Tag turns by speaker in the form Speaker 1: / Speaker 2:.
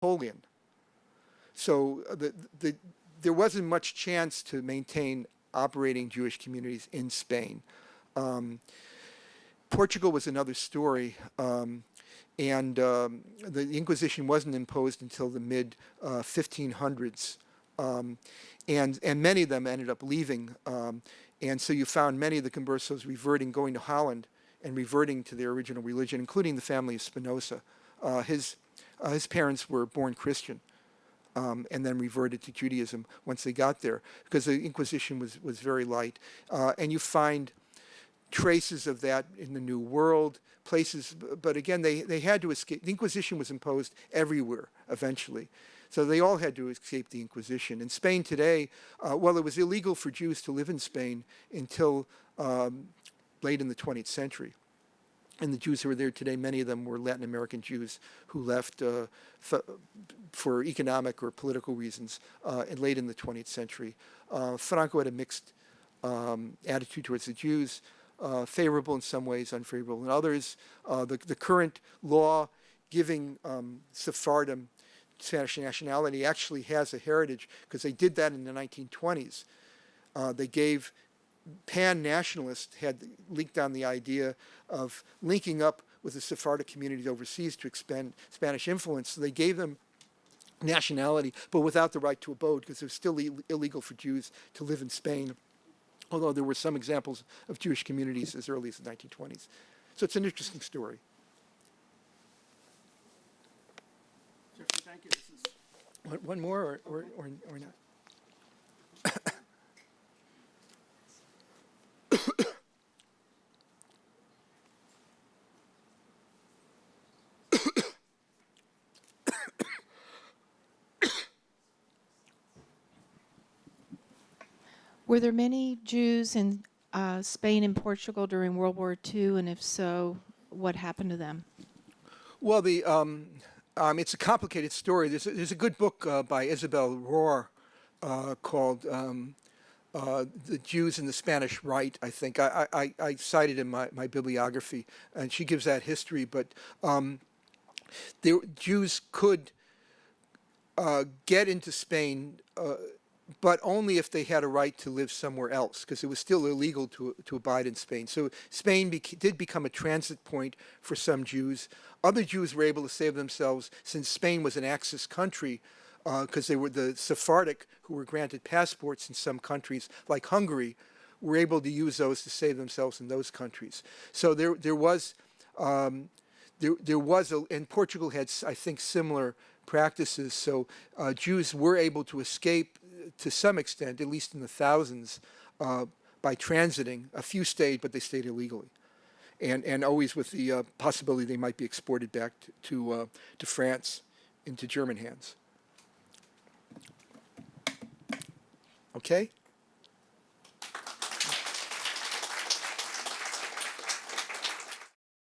Speaker 1: Napoleon. So there wasn't much chance to maintain operating Jewish communities in Spain. Portugal was another story, and the Inquisition wasn't imposed until the mid 1500s, and many of them ended up leaving, and so you found many of the conversos reverting, going to Holland, and reverting to their original religion, including the family of Spinoza. His parents were born Christian, and then reverted to Judaism once they got there, because the Inquisition was very light. And you find traces of that in the New World, places, but again, they had to escape. The Inquisition was imposed everywhere eventually. So they all had to escape the Inquisition. In Spain today, well, it was illegal for Jews to live in Spain until late in the 20th century. And the Jews who are there today, many of them were Latin American Jews who left for economic or political reasons late in the 20th century. Franco had a mixed attitude towards the Jews, favorable in some ways, unfavorable in others. The current law giving Sephardim Spanish nationality actually has a heritage, because they did that in the 1920s. They gave pan-nationalists had leaked on the idea of linking up with the Sephardic communities overseas to expand Spanish influence. So they gave them nationality, but without the right to abode, because it was still illegal for Jews to live in Spain, although there were some examples of Jewish communities as early as the 1920s. So it's an interesting story. Jeffrey, thank you. This is one more or not?
Speaker 2: Were there many Jews in Spain and Portugal during World War II, and if so, what happened to them?
Speaker 1: Well, it's a complicated story. There's a good book by Isabel Rohr called The Jews in the Spanish Right, I think. I cited in my bibliography, and she gives that history. But Jews could get into Spain, but only if they had a right to live somewhere else, because it was still illegal to abide in Spain. So Spain did become a transit point for some Jews. Other Jews were able to save themselves, since Spain was an Axis country, because they were the Sephardic, who were granted passports in some countries, like Hungary, were able to use those to save themselves in those countries. So there was, and Portugal had, I think, similar practices. So Jews were able to escape to some extent, at least in the thousands, by transiting. A few stayed, but they stayed illegally, and always with the possibility they might be exported back to France into German hands. Okay.